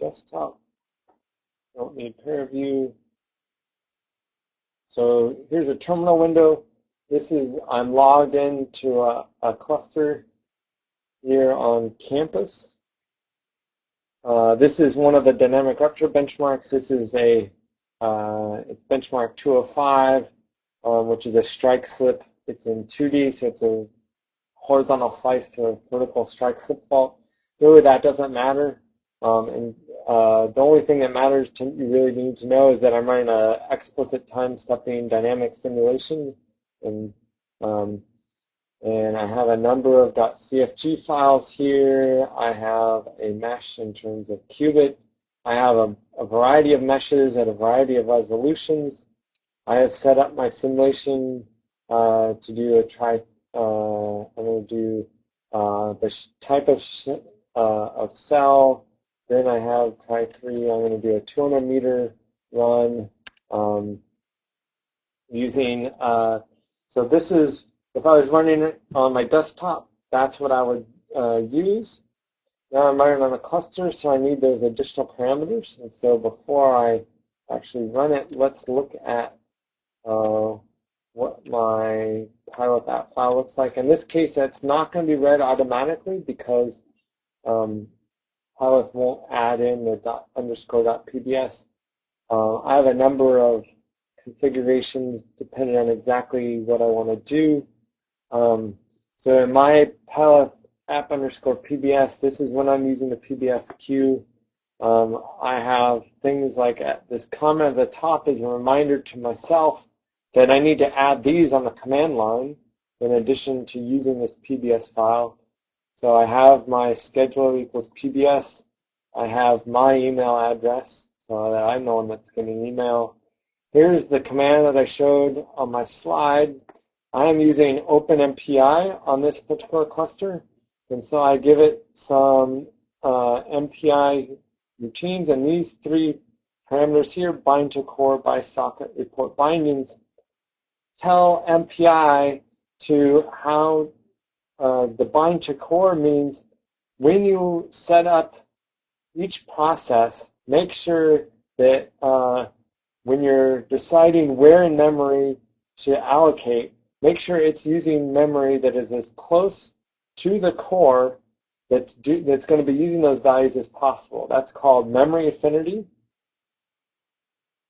desktop. Don't need pair view. So here's a terminal window. I'm logged into a cluster here on campus. This is one of the dynamic rupture benchmarks. This is it's benchmark 205, which is a strike slip. It's in 2D, so it's a horizontal slice to a vertical strike slip fault. Really, that doesn't matter. The only thing that matters you really need to know is that I'm running an explicit time-stepping dynamic simulation, and I have a number of .cfg files here. I have a mesh in terms of qubit. I have a variety of meshes at a variety of resolutions. I have set up my simulation to do I'm going to do the type of cell. Then I have try 3. I'm going to do a 200 meter run using. So this is, if I was running it on my desktop, that's what I would use. Now I'm running on a cluster, so I need those additional parameters. And so before I actually run it, let's look at what my pilot app file looks like. In this case, it's not going to be read automatically because Pilot won't add in the ._.pbs. I have a number of configurations depending on exactly what I want to do. So in my Pilot app_pbs, this is when I'm using the PBS queue. I have things like this comment at the top is a reminder to myself that I need to add these on the command line in addition to using this PBS file. So I have my scheduler equals PBS. I have my email address so that I'm the one that's getting email. Here's the command that I showed on my slide. I am using OpenMPI on this particular cluster. And so I give it some MPI routines, and these 3 parameters here, bind to core, by socket, report bindings, tell MPI to how the bind to core means when you set up each process, make sure that when you're deciding where in memory to allocate, make sure it's using memory that is as close to the core that's going to be using those values as possible. That's called memory affinity.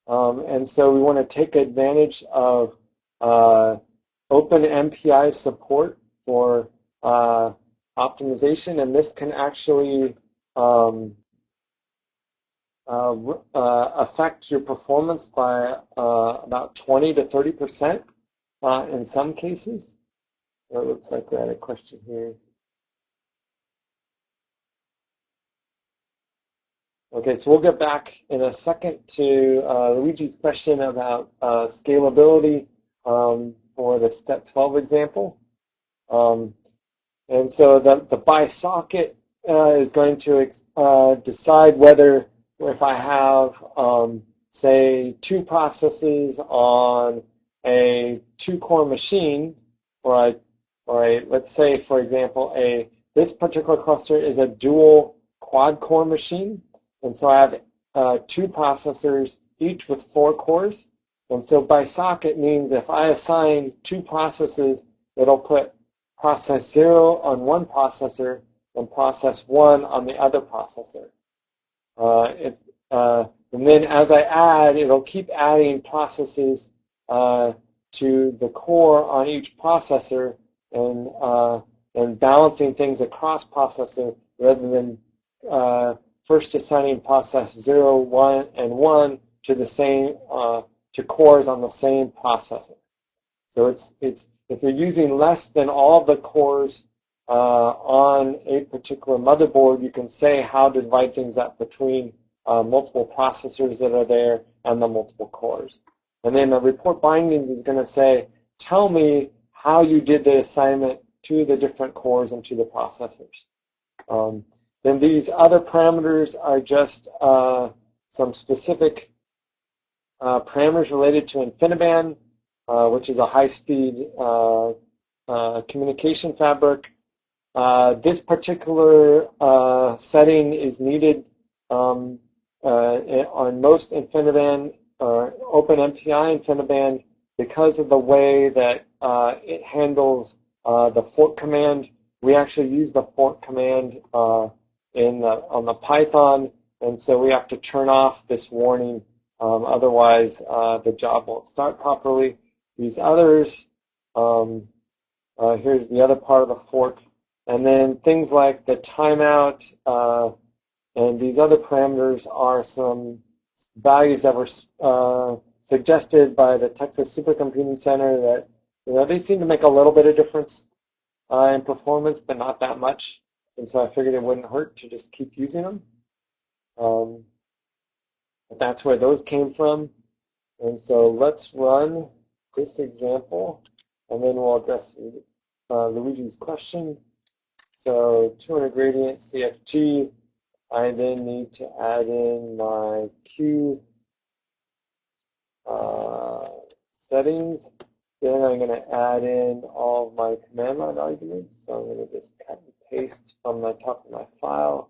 And so we want to take advantage of OpenMPI support for optimization, and this can actually affect your performance by about 20 to 30% in some cases. It looks like we had a question here. Okay, so we'll get back in a second to Luigi's question about scalability for the step 12 example. And so the by socket is going to decide whether, if I have, say, 2 processes on a 2-core machine, or let's say, for example, this particular cluster is a dual quad-core machine, and so I have 2 processors, each with 4 cores. And so by socket means if I assign 2 processes, it'll put process 0 on one processor and process 1 on the other processor. And then as I add, it'll keep adding processes to the core on each processor and balancing things across processor rather than first assigning process 0, 1, and 1 to the same to cores on the same processor. So it's if you're using less than all the cores on a particular motherboard, you can say how to divide things up between multiple processors that are there and the multiple cores. And then the report bindings is going to say, tell me how you did the assignment to the different cores and to the processors. Then these other parameters are just some specific parameters related to InfiniBand, which is a high-speed communication fabric. This particular setting is needed on most InfiniBand or OpenMPI InfiniBand, because of the way that it handles the fork command, we actually use the fork command on the Python, and so we have to turn off this warning. Otherwise, the job won't start properly. These others, here's the other part of the fork, and then things like the timeout and these other parameters are some values that were suggested by the Texas Supercomputing Center that they seem to make a little bit of difference in performance, but not that much. And so I figured it wouldn't hurt to just keep using them. But that's where those came from. And so let's run this example, and then we'll address Luigi's question. So 200 gradient CFG. I then need to add in my Q settings. Then I'm going to add in all of my command line arguments. So I'm going to just cut and paste from the top of my file.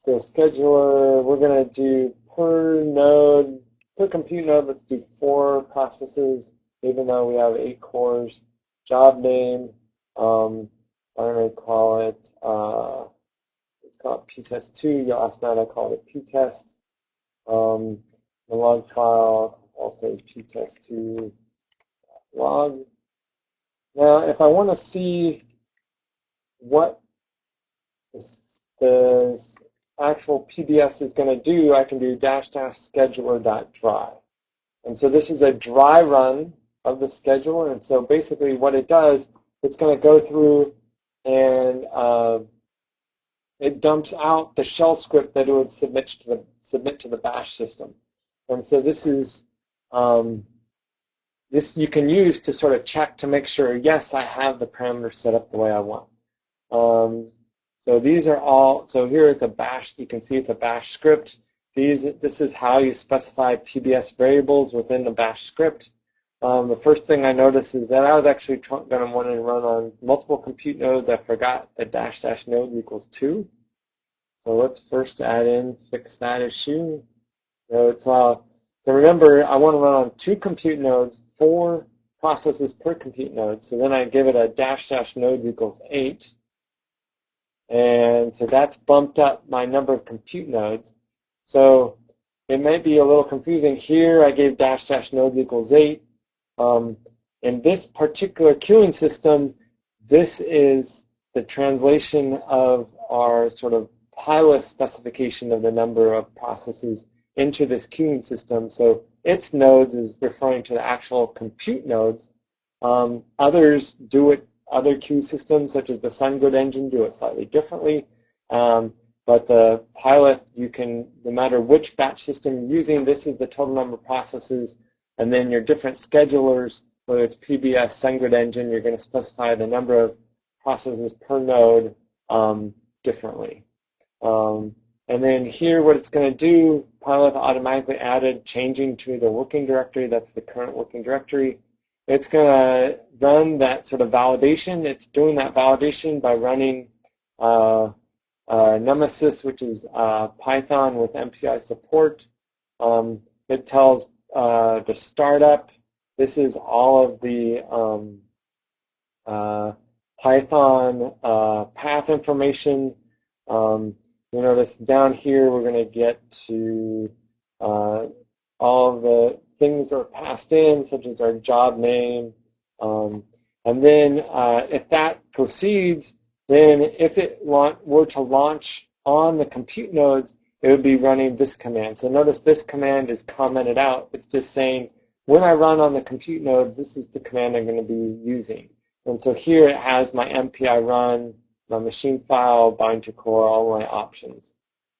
So scheduler, we're going to do per node, per compute node, let's do 4 processes, even though we have 8 cores. Job name, I'm going to call it, let's call it ptest2. Last night I called it ptest. The log file, I'll say ptest2 log. Now, if I want to see what the actual PBS is going to do, I can do --scheduler.dry. And so this is a dry run of the scheduler. And so basically what it does, it's going to go through and it dumps out the shell script that it would submit to the bash system. And so this is this you can use to sort of check to make sure, yes, I have the parameters set up the way I want. So these are all, so here it's a bash, you can see it's a bash script. This is how you specify PBS variables within the bash script. The first thing I noticed is that I was actually going to want to run on multiple compute nodes. I forgot that -- nodes equals 2. So let's first fix that issue. So remember, I want to run on 2 compute nodes, 4 processes per compute node. So then I give it a -- nodes equals 8. And so that's bumped up my number of compute nodes. So it might be a little confusing. Here I gave -- nodes equals 8. In this particular queuing system, this is the translation of our sort of pilot specification of the number of processes into this queuing system. So its nodes is referring to the actual compute nodes. Others do it. Other queue systems, such as the SunGood engine, do it slightly differently. But the pilot, you can, no matter which batch system you're using, this is the total number of processes. And then your different schedulers, whether it's PBS, SunGood engine, you're going to specify the number of processes per node differently. And then here, what it's going to do, pilot automatically added changing to the working directory. That's the current working directory. It's going to run that sort of validation. It's doing that validation by running Nemesis, which is Python with MPI support. It tells the startup. This is all of the Python path information. You notice down here we're going to get to all of the things that are passed in, such as our job name. And then if that proceeds, then if it were to launch on the compute nodes, it would be running this command. So notice this command is commented out. It's just saying, when I run on the compute nodes, this is the command I'm going to be using. And so here it has my MPI run, my machine file, bind to core, all my options.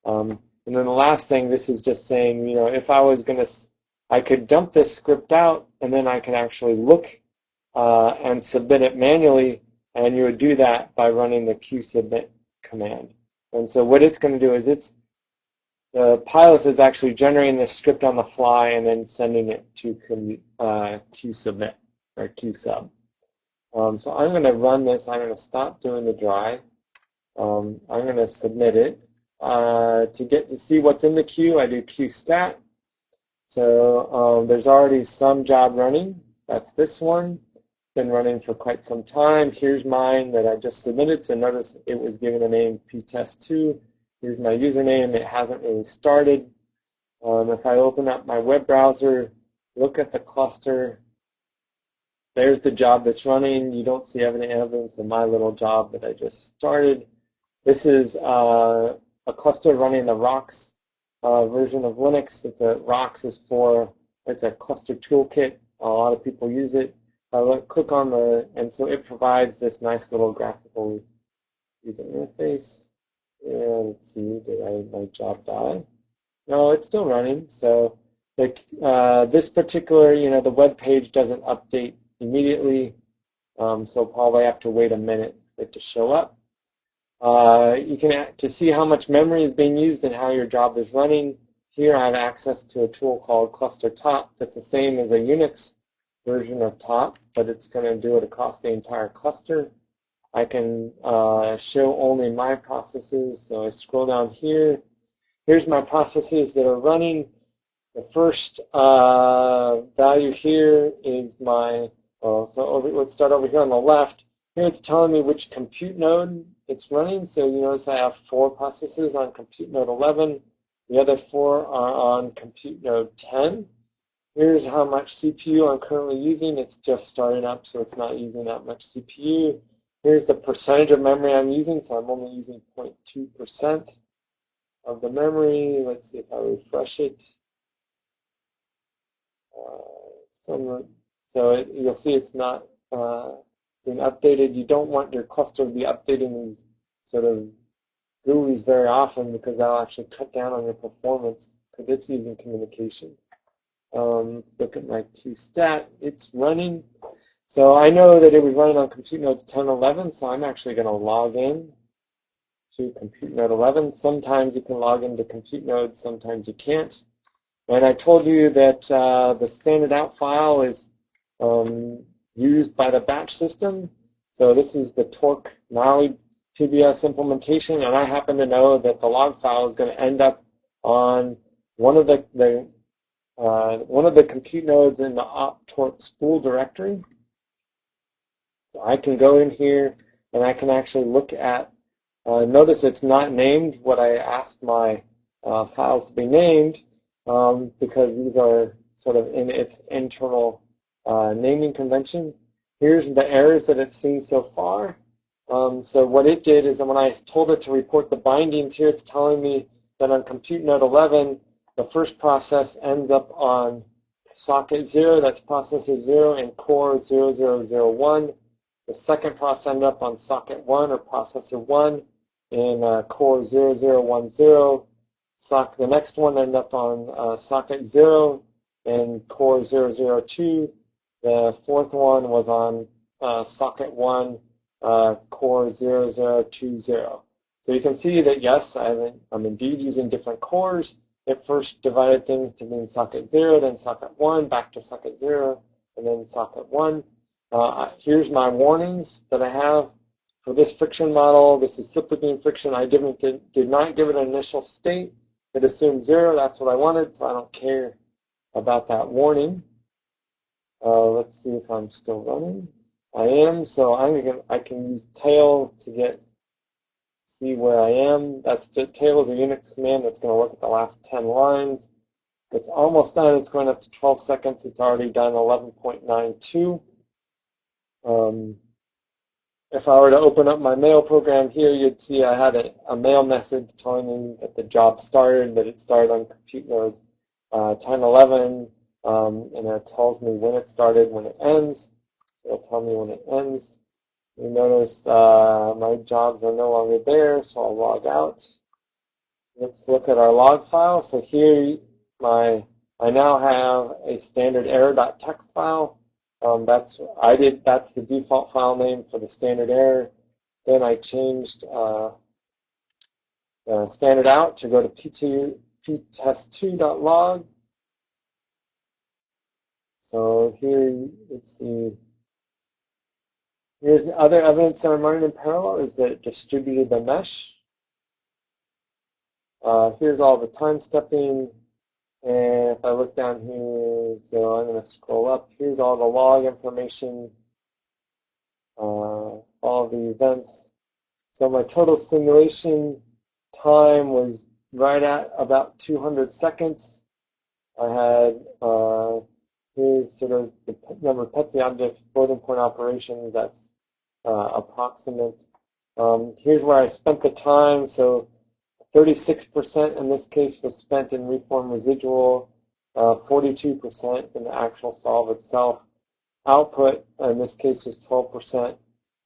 And then the last thing, this is just saying, if I was going to, I could dump this script out, and then I can actually look and submit it manually, and you would do that by running the qsubmit command. And so what it's going to do is the pilot is actually generating this script on the fly and then sending it to qsubmit or qsub. So I'm going to run this. I'm going to stop doing the dry. I'm going to submit it. to see what's in the queue, I do qstat. So there's already some job running. That's this one. Been running for quite some time. Here's mine that I just submitted. So notice it was given a name ptest2. Here's my username. It hasn't really started. If I open up my web browser, look at the cluster, there's the job that's running. You don't see any evidence of my little job that I just started. This is a cluster running the ROX version of Linux. ROX is it's a cluster toolkit. A lot of people use it. Click on and so it provides this nice little graphical user interface. And let's see, did my job die? No, it's still running. So this particular, the web page doesn't update immediately, so probably have to wait a minute for it to show up. You can to see how much memory is being used and how your job is running. Here I have access to a tool called cluster top that's the same as a Unix version of top, but it's going to do it across the entire cluster. I can show only my processes, so I scroll down here. Here's my processes that are running. The first value here is let's start over here on the left. Here it's telling me which compute node it's running. So you notice I have 4 processes on compute node 11. The other 4 are on compute node 10. Here's how much CPU I'm currently using. It's just starting up, so it's not using that much CPU. Here's the percentage of memory I'm using, so I'm only using 0.2% of the memory. Let's see if I refresh it. You'll see it's not being updated. You don't want your cluster to be updating these sort of GUIs very often because that'll actually cut down on your performance because it's using communication. Look at my qstat. It's running. So I know that it was running on compute nodes 10, 11, so I'm actually going to log in to compute node 11. Sometimes you can log into compute nodes, sometimes you can't. And I told you that the standard out file is used by the batch system. So this is the torque Mali PBS implementation, and I happen to know that the log file is going to end up on one of the compute nodes in the op-torque spool directory. So I can go in here and I can actually look at. Notice it's not named what I asked my files to be named because these are sort of in its internal naming convention. Here's the errors that it's seen so far. So what it did is when I told it to report the bindings here, it's telling me that on compute node 11, the first process ends up on socket 0, that's processor 0, and core 0001. The second process ends up on socket 1 or processor 1 in core 0010. The next one ended up on socket 0 and core 002. The fourth one was on socket 1, core 0020. So you can see that, yes, I'm indeed using different cores. It first divided things to mean socket 0, then socket 1, back to socket 0, and then socket 1. Here's my warnings that I have for this friction model. This is simply being friction. I did not give it an initial state. It assumed 0. That's what I wanted, so I don't care about that warning. Let's see if I'm still running. I am, so I can use tail to see where I am. That's the tail is a Unix command that's going to look at the last 10 lines. It's almost done. It's going up to 12 seconds. It's already done 11.92. If I were to open up my mail program here, you'd see I had a mail message telling me that the job started, that it started on compute nodes 10, 11, and it tells me when it started, when it ends. It'll tell me when it ends. You notice my jobs are no longer there, so I'll log out. Let's look at our log file. So here I now have a standard error.txt file. That's the default file name for the standard error. Then I changed standard out to go to ptest2.log. So here, let's see. Here's the other evidence that I'm running in parallel is that it distributed the mesh. Here's all the time stepping. And if I look down here, so I'm going to scroll up. Here's all the log information, all the events. So my total simulation time was right at about 200 seconds. I had here's sort of the number of PETSI objects, floating point operations. That's approximate. Here's where I spent the time. So 36% in this case was spent in reform residual, 42% in the actual solve itself. Output in this case was 12%.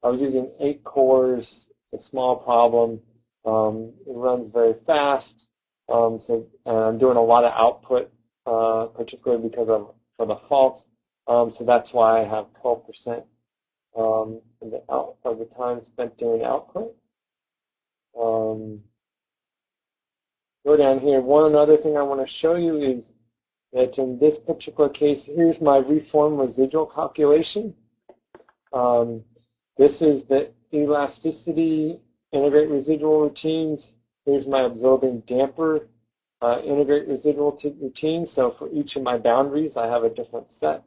I was using 8 cores, a small problem. It runs very fast, so I'm doing a lot of output, particularly because of for the fault. So that's why I have 12% of the time spent doing output. Go down here. One other thing I want to show you is that in this particular case, here's my reform residual calculation. This is the elasticity integrate residual routines. Here's my absorbing damper integrate residual routines. So for each of my boundaries, I have a different set.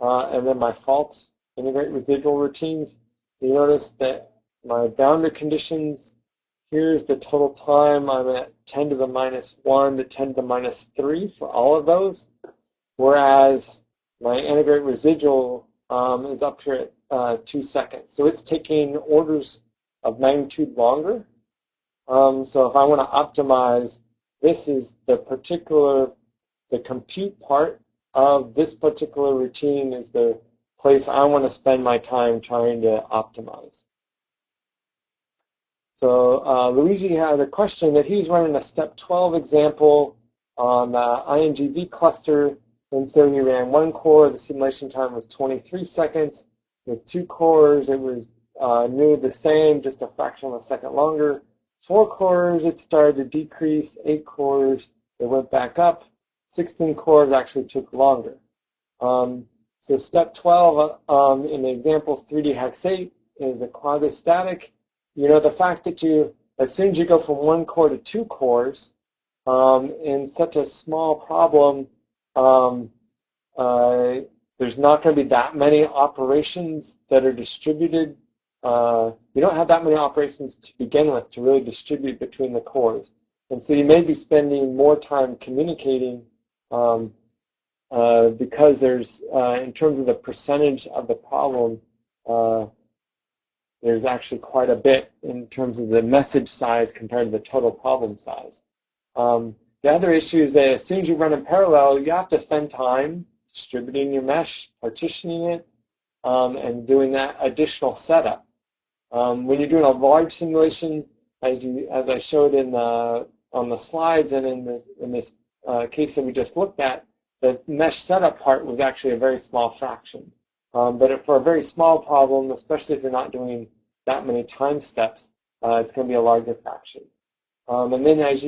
And then my fault integrate residual routines. You notice that my boundary conditions, here's the total time. I'm at 10 to the minus 1 to 10 to the minus 3 for all of those. Whereas my integrate residual is up here at 2 seconds. So it's taking orders of magnitude longer. So if I want to optimize, this is the compute part of this particular routine is the place I want to spend my time trying to optimize. So Luigi had a question that he's running a step 12 example on the INGV cluster, and so he ran 1 core. The simulation time was 23 seconds. With 2 cores, it was nearly the same, just a fraction of a second longer. 4 cores, it started to decrease. 8 cores, it went back up. 16 cores actually took longer. So step 12 in the examples 3D hex 8 is a quasi-static. You know, the fact that as soon as you go from 1 core to 2 cores, in such a small problem, there's not going to be that many operations that are distributed. You don't have that many operations to begin with to really distribute between the cores. And so you may be spending more time communicating because there's, in terms of the percentage of the problem, there's actually quite a bit in terms of the message size compared to the total problem size. The other issue is that as soon as you run in parallel, you have to spend time distributing your mesh, partitioning it, and doing that additional setup. When you're doing a large simulation, as I showed on the slides and in this case that we just looked at, the mesh setup part was actually a very small fraction. But for a very small problem, especially if you're not doing that many time steps, it's going to be a larger fraction. And then as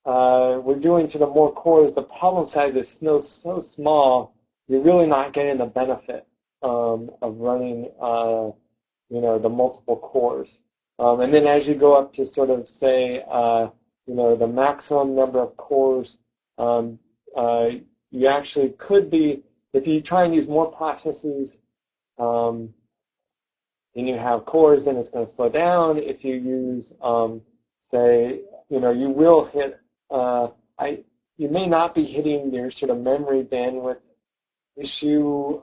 we're doing sort of more cores, the problem size is so small, you're really not getting the benefit of running, the multiple cores. And then as you go up to sort of say, the maximum number of cores, you actually could be, if you try and use more processes, and you have cores, then it's going to slow down. If you use, you will hit, you may not be hitting your sort of memory bandwidth issue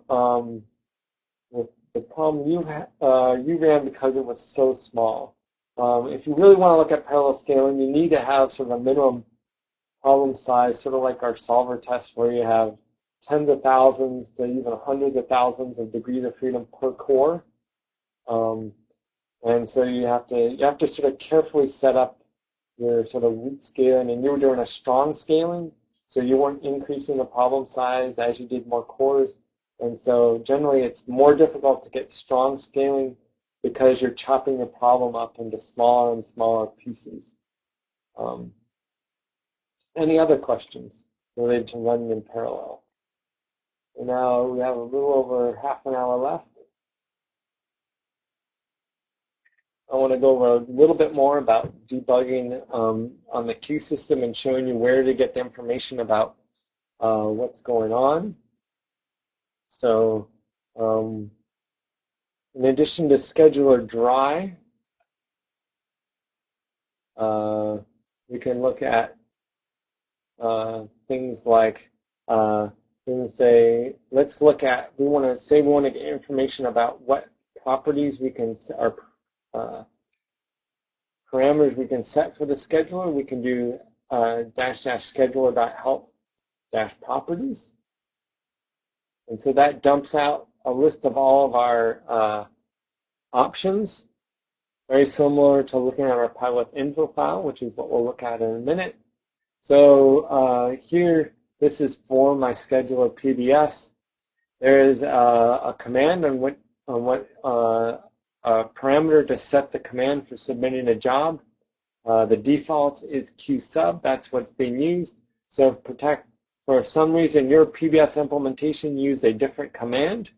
with the problem you ran because it was so small. If you really want to look at parallel scaling, you need to have sort of a minimum problem size, sort of like our solver test where you have tens of thousands to even hundreds of thousands of degrees of freedom per core. And so you have to sort of carefully set up your sort of root scaling, and you were doing a strong scaling, so you weren't increasing the problem size as you did more cores. And so generally it's more difficult to get strong scaling because you're chopping the problem up into smaller and smaller pieces. Any other questions related to running in parallel? And now we have a little over half an hour left. I want to go over a little bit more about debugging on the queue system and showing you where to get the information about what's going on. So in addition to scheduler dry, we can look at things like let's look at, we want to get information about what properties we can, or parameters we can set for the scheduler. We can do --scheduler.help-properties. And so that dumps out a list of all of our options, very similar to looking at our pilot info file, which is what we'll look at in a minute. So here, this is for my scheduler PBS. There is a command on what parameter to set the command for submitting a job. The default is qsub. That's what's being used. So for some reason your PBS implementation used a different command,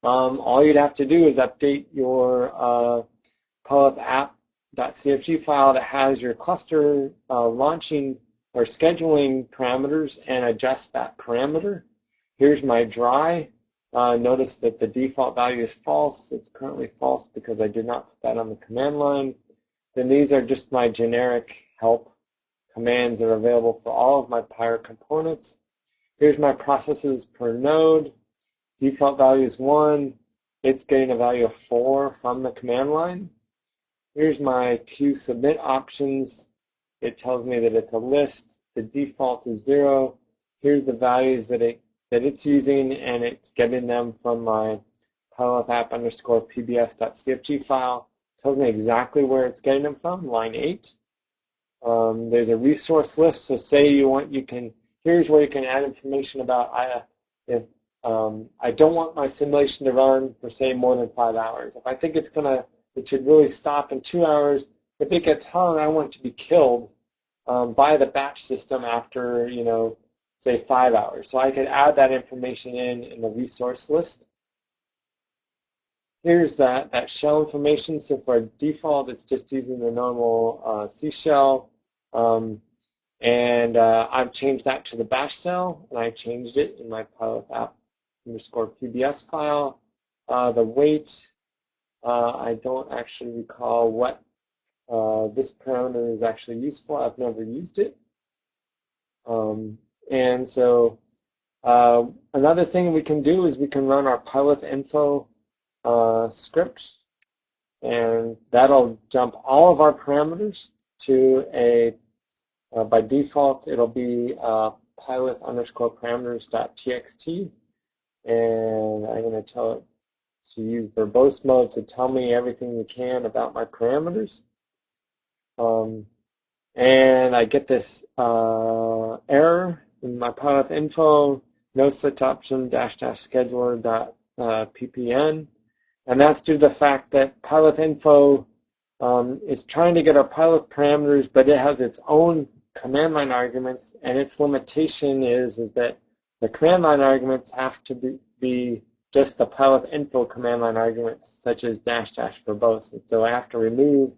all you'd have to do is update your pilot app.cfg file that has your cluster launching or scheduling parameters and adjust that parameter. Here's my dry. Notice that the default value is false. It's currently false because I did not put that on the command line. Then these are just my generic help commands that are available for all of my Pirate components. Here's my processes per node. Default value is 1. It's getting a value of 4 from the command line. Here's my queue submit options. It tells me that it's a list. The default is 0. Here's the values that it's using, and it's getting them from my pilotapp_pbs.cfg file. It tells me exactly where it's getting them from, line 8. There's a resource list, so say here's where you can add information about if I don't want my simulation to run for, say, more than 5 hours. If I think it should really stop in 2 hours, if it gets hung, I want it to be killed by the batch system after, say 5 hours. So I could add that information in the resource list. Here's that shell information. So for default, it's just using the normal C shell. I've changed that to the bash shell, and I changed it in my pilot app_pbs file. The weight, I don't actually recall what this parameter is actually used for. I've never used it. And so another thing we can do is we can run our pilot info script, and that'll jump all of our parameters to by default, it'll be pilot_parameters.txt, and I'm going to tell it to use verbose mode to tell me everything you can about my parameters. And I get this error in my pilot info, no such option, --scheduler.ppn. And that's due to the fact that pilot info is trying to get our pilot parameters, but it has its own command line arguments, and its limitation is that the command line arguments have to be just the pilot info command line arguments, such as --verbose. And so I have to remove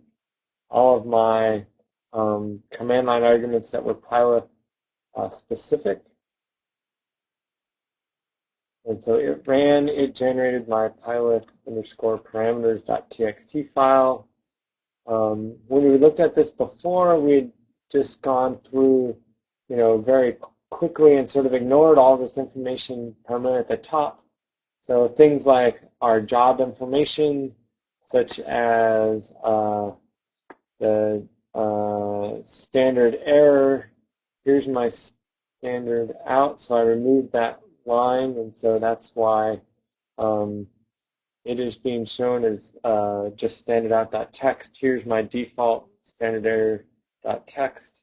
all of my command line arguments that were pilot specific. And so it generated my pilot_parameters.txt file. When we looked at this before, we'd just gone through, very quickly and sort of ignored all this information per minute at the top. So things like our job information, such as the standard error. Here's my standard out, so I removed that line, and so that's why it is being shown as just standard out.txt. Here's my default standard error.txt.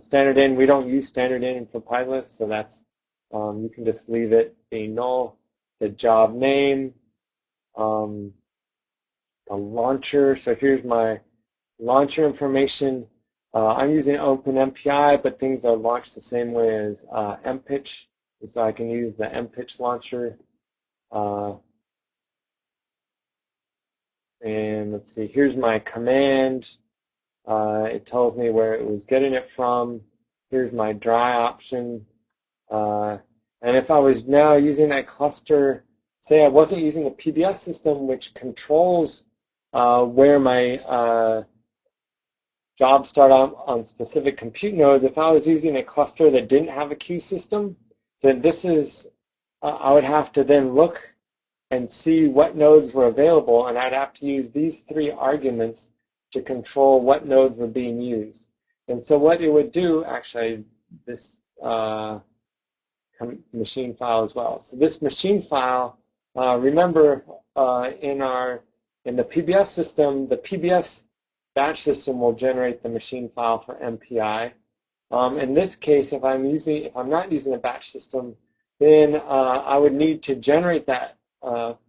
Standard in, we don't use standard in for pilot, so that's you can just leave it being null. The job name, the launcher. So here's my launcher information. I'm using OpenMPI, but things are launched the same way as mpitch, and so I can use the mpitch launcher. And let's see, here's my command. It tells me where it was getting it from. Here's my dry option. And if I was now using that cluster, say I wasn't using a PBS system which controls where my jobs start on specific compute nodes, if I was using a cluster that didn't have a queue system, then this is, I would have to then look and see what nodes were available, and I'd have to use these three arguments to control what nodes were being used. And so what it would do, actually, this machine file as well. So this machine file, remember in the PBS system, the PBS batch system will generate the machine file for MPI. In this case, if I'm not using a batch system, then I would need to generate that.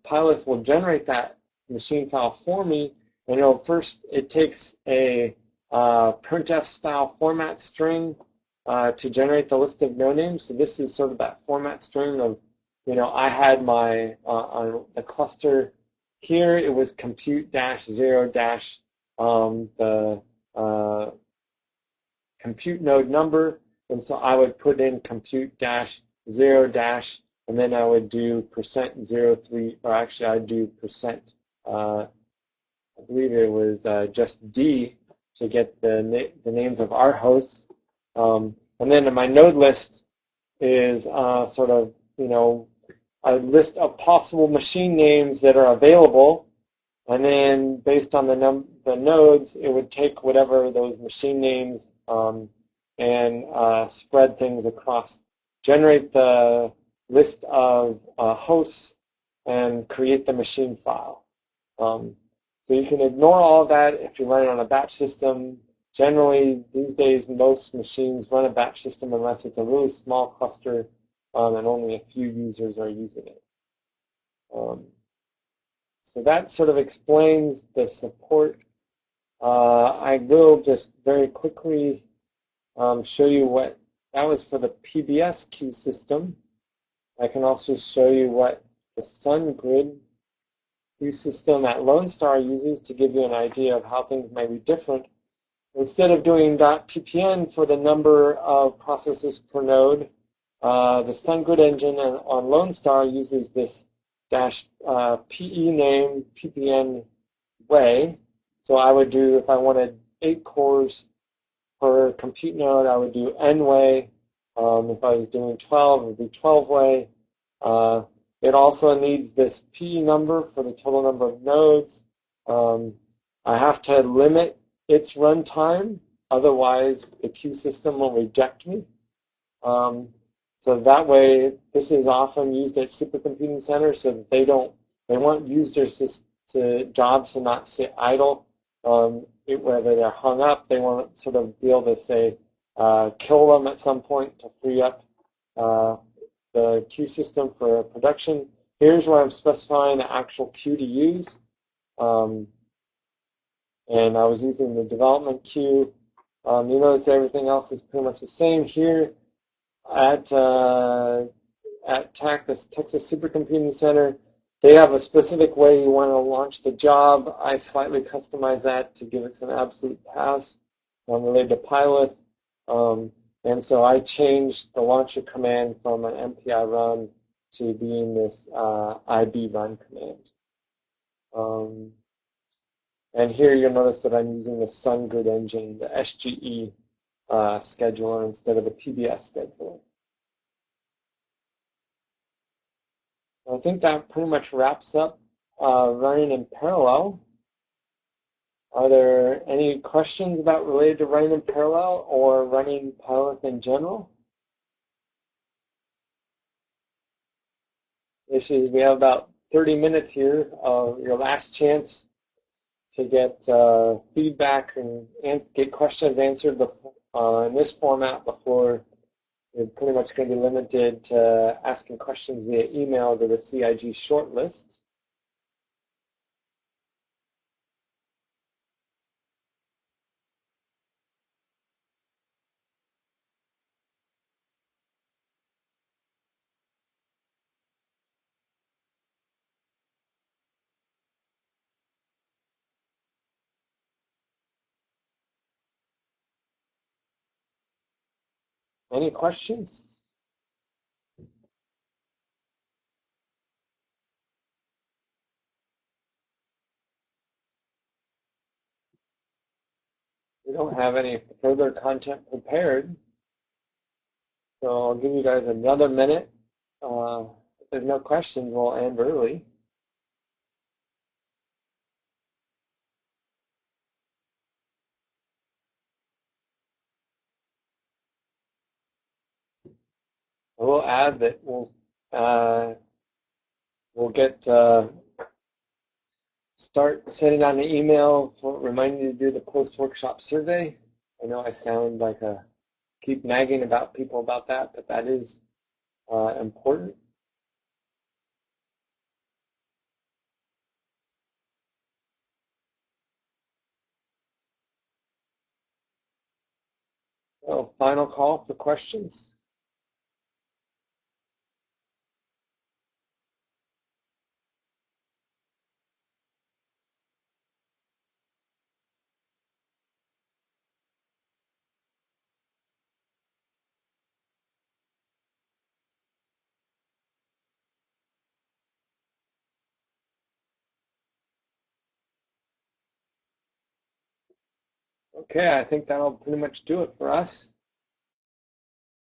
Pilot will generate that machine file for me, and it takes a printf style format string to generate the list of no names. So this is sort of that format string of, I had my on the cluster here. It was compute -0 the compute node number, and so I would put in compute -0 and then I would do %03, or actually I'd do percent. I believe it was just D to get the names of our hosts. And then my node list is sort of, a list of possible machine names that are available. And then based on the nodes, it would take whatever those machine names and spread things across, generate the list of hosts, and create the machine file. So you can ignore all of that if you're running on a batch system. Generally, these days, most machines run a batch system unless it's a really small cluster and only a few users are using it. So that sort of explains the support. I will just very quickly show you what that was for the PBS queue system. I can also show you what the SunGrid queue system at Lone Star uses to give you an idea of how things might be different. Instead of doing .ppn for the number of processes per node, the SunGrid engine on Lone Star uses this -PE name ppn way. So I would do, if I wanted 8 cores per compute node, I would do n way. If I was doing 12, it would be 12 way. It also needs this PE number for the total number of nodes. I have to limit its runtime, otherwise the queue system will reject me. So that way, this is often used at supercomputing centers so that they want users jobs to not sit idle. Whether they're hung up, they want to sort of be able to say, kill them at some point to free up the queue system for production. Here's where I'm specifying the actual queue to use. And I was using the development queue. You notice everything else is pretty much the same here. At TAC, this Texas Supercomputing Center, they have a specific way you want to launch the job. I slightly customize that to give it some absolute pass related to pilot. And so I changed the launcher command from an MPI run to being this IB run command. And here you'll notice that I'm using the SunGrid engine, the SGE scheduler instead of the PBS scheduler. I think that pretty much wraps up running in parallel. Are there any questions about related to running in parallel or running pilot in general? We have about 30 minutes here, your last chance to get feedback and get questions answered in this format before you're pretty much going to be limited to asking questions via email to the CIG shortlist. Any questions? We don't have any further content prepared, so I'll give you guys another minute. If there's no questions, we'll end early. I will add that we'll get start sending out an email for reminding you to do the post-workshop survey. I know I sound like a keep nagging about people about that, but that is important. So final call for questions. Okay, I think that'll pretty much do it for us.